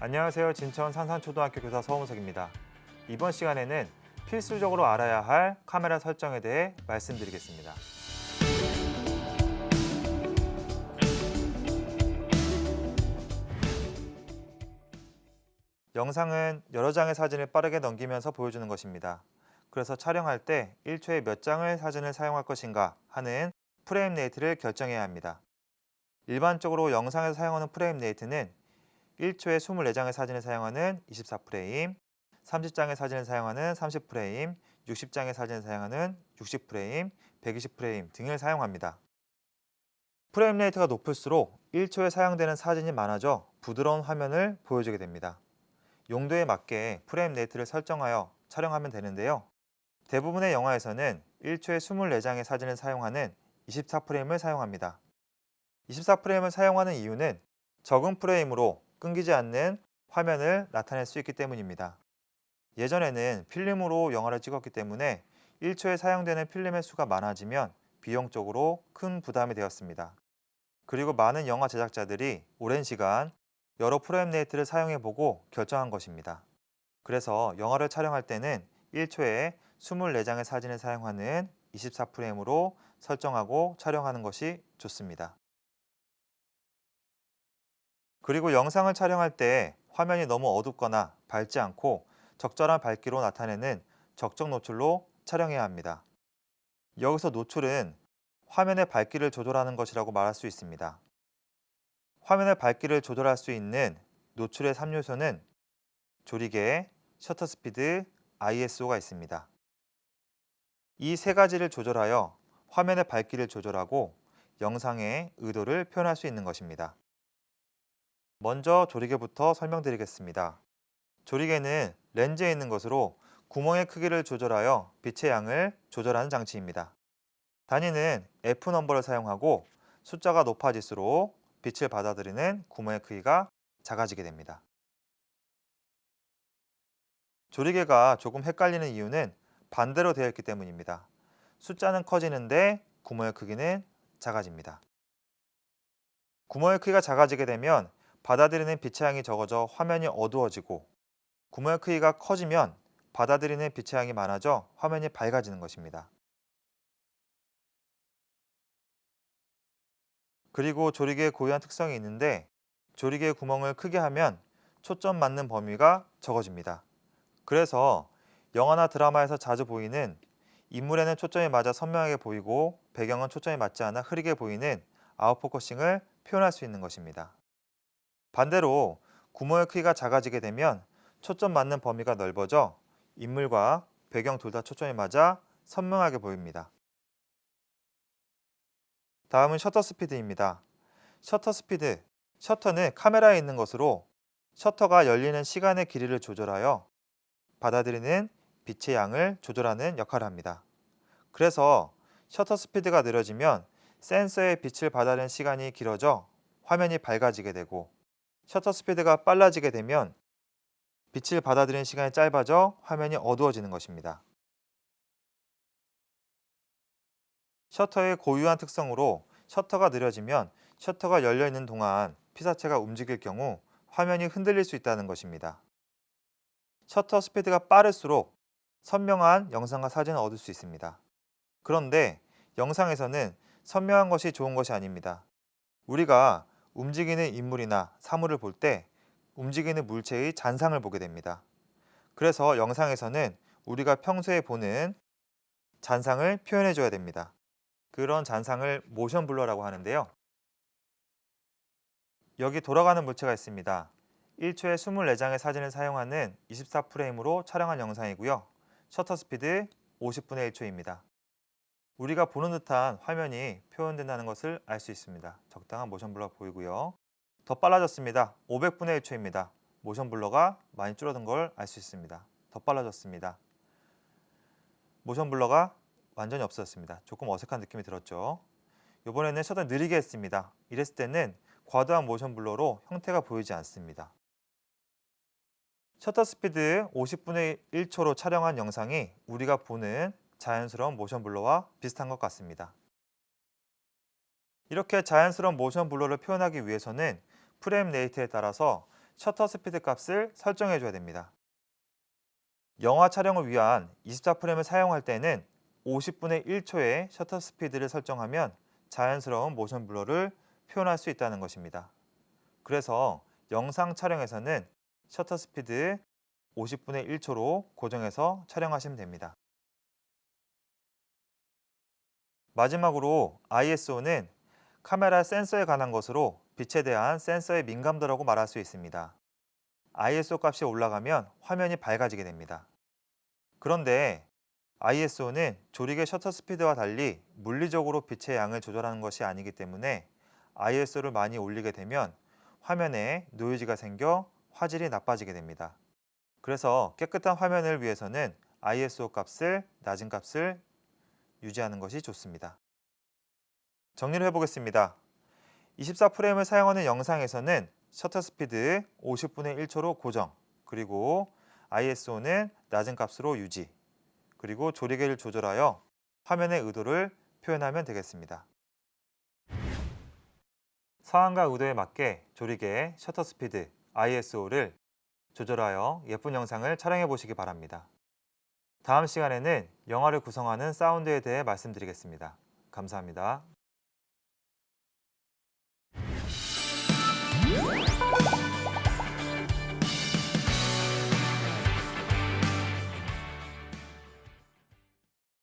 안녕하세요. 진천 산산초등학교 교사 서홍석입니다. 이번 시간에는 필수적으로 알아야 할 카메라 설정에 대해 말씀드리겠습니다. 영상은 여러 장의 사진을 빠르게 넘기면서 보여주는 것입니다. 그래서 촬영할 때 1초에 몇 장의 사진을 사용할 것인가 하는 프레임 레이트를 결정해야 합니다. 일반적으로 영상에서 사용하는 프레임 레이트는 1초에 24장의 사진을 사용하는 24프레임, 30장의 사진을 사용하는 30프레임, 60장의 사진을 사용하는 60프레임, 120프레임 등을 사용합니다. 프레임 레이트가 높을수록 1초에 사용되는 사진이 많아져 부드러운 화면을 보여주게 됩니다. 용도에 맞게 프레임 레이트를 설정하여 촬영하면 되는데요. 대부분의 영화에서는 1초에 24장의 사진을 사용하는 24프레임을 사용합니다. 24프레임을 사용하는 이유는 적은 프레임으로 끊기지 않는 화면을 나타낼 수 있기 때문입니다. 예전에는 필름으로 영화를 찍었기 때문에 1초에 사용되는 필름의 수가 많아지면 비용적으로 큰 부담이 되었습니다. 그리고 많은 영화 제작자들이 오랜 시간 여러 프레임 레이트를 사용해보고 결정한 것입니다. 그래서 영화를 촬영할 때는 1초에 24장의 사진을 사용하는 24프레임으로 설정하고 촬영하는 것이 좋습니다. 그리고 영상을 촬영할 때 화면이 너무 어둡거나 밝지 않고 적절한 밝기로 나타내는 적정 노출로 촬영해야 합니다. 여기서 노출은 화면의 밝기를 조절하는 것이라고 말할 수 있습니다. 화면의 밝기를 조절할 수 있는 노출의 3요소는 조리개, 셔터 스피드, ISO가 있습니다. 이 세 가지를 조절하여 화면의 밝기를 조절하고 영상의 의도를 표현할 수 있는 것입니다. 먼저 조리개부터 설명드리겠습니다. 조리개는 렌즈에 있는 것으로 구멍의 크기를 조절하여 빛의 양을 조절하는 장치입니다. 단위는 F 넘버를 사용하고 숫자가 높아질수록 빛을 받아들이는 구멍의 크기가 작아지게 됩니다. 조리개가 조금 헷갈리는 이유는 반대로 되어 있기 때문입니다. 숫자는 커지는데 구멍의 크기는 작아집니다. 구멍의 크기가 작아지게 되면 받아들이는 빛의 양이 적어져 화면이 어두워지고, 구멍의 크기가 커지면 받아들이는 빛의 양이 많아져 화면이 밝아지는 것입니다. 그리고 조리개의 고유한 특성이 있는데, 조리개의 구멍을 크게 하면 초점 맞는 범위가 적어집니다. 그래서 영화나 드라마에서 자주 보이는 인물에는 초점이 맞아 선명하게 보이고 배경은 초점이 맞지 않아 흐리게 보이는 아웃포커싱을 표현할 수 있는 것입니다. 반대로 구멍의 크기가 작아지게 되면 초점 맞는 범위가 넓어져 인물과 배경 둘 다 초점이 맞아 선명하게 보입니다. 다음은 셔터 스피드입니다. 셔터 스피드, 셔터는 카메라에 있는 것으로 셔터가 열리는 시간의 길이를 조절하여 받아들이는 빛의 양을 조절하는 역할을 합니다. 그래서 셔터 스피드가 느려지면 센서의 빛을 받아들이는 시간이 길어져 화면이 밝아지게 되고, 셔터 스피드가 빨라지게 되면 빛을 받아들이는 시간이 짧아져 화면이 어두워지는 것입니다. 셔터의 고유한 특성으로 셔터가 느려지면 셔터가 열려 있는 동안 피사체가 움직일 경우 화면이 흔들릴 수 있다는 것입니다. 셔터 스피드가 빠를수록 선명한 영상과 사진을 얻을 수 있습니다. 그런데 영상에서는 선명한 것이 좋은 것이 아닙니다. 우리가 움직이는 인물이나 사물을 볼 때 움직이는 물체의 잔상을 보게 됩니다. 그래서 영상에서는 우리가 평소에 보는 잔상을 표현해 줘야 됩니다. 그런 잔상을 모션 블러라고 하는데요. 여기 돌아가는 물체가 있습니다. 1초에 24장의 사진을 사용하는 24프레임으로 촬영한 영상이고요. 셔터 스피드 50분의 1초입니다. 우리가 보는 듯한 화면이 표현된다는 것을 알 수 있습니다. 적당한 모션 블러가 보이고요. 더 빨라졌습니다. 500분의 1초입니다. 모션 블러가 많이 줄어든 걸 알 수 있습니다. 더 빨라졌습니다. 모션 블러가 완전히 없어졌습니다. 조금 어색한 느낌이 들었죠. 이번에는 셔터 느리게 했습니다. 이랬을 때는 과도한 모션 블러로 형태가 보이지 않습니다. 셔터 스피드 50분의 1초로 촬영한 영상이 우리가 보는 자연스러운 모션 블러와 비슷한 것 같습니다. 이렇게 자연스러운 모션 블러를 표현하기 위해서는 프레임 레이트에 따라서 셔터 스피드 값을 설정해 줘야 됩니다. 영화 촬영을 위한 24프레임을 사용할 때는 50분의 1초의 셔터 스피드를 설정하면 자연스러운 모션 블러를 표현할 수 있다는 것입니다. 그래서 영상 촬영에서는 셔터 스피드 50분의 1초로 고정해서 촬영하시면 됩니다. 마지막으로 ISO는 카메라 센서에 관한 것으로 빛에 대한 센서의 민감도라고 말할 수 있습니다. ISO 값이 올라가면 화면이 밝아지게 됩니다. 그런데 ISO는 조리개 셔터 스피드와 달리 물리적으로 빛의 양을 조절하는 것이 아니기 때문에 ISO를 많이 올리게 되면 화면에 노이즈가 생겨 화질이 나빠지게 됩니다. 그래서 깨끗한 화면을 위해서는 ISO 값을 낮은 값을 유지하는 것이 좋습니다. 정리를 해보겠습니다. 24프레임을 사용하는 영상에서는 셔터 스피드 50분의 1초로 고정, 그리고 ISO는 낮은 값으로 유지, 그리고 조리개를 조절하여 화면의 의도를 표현하면 되겠습니다. 상황과 의도에 맞게 조리개, 셔터 스피드, ISO를 조절하여 예쁜 영상을 촬영해 보시기 바랍니다. 다음 시간에는 영화를 구성하는 사운드에 대해 말씀드리겠습니다. 감사합니다.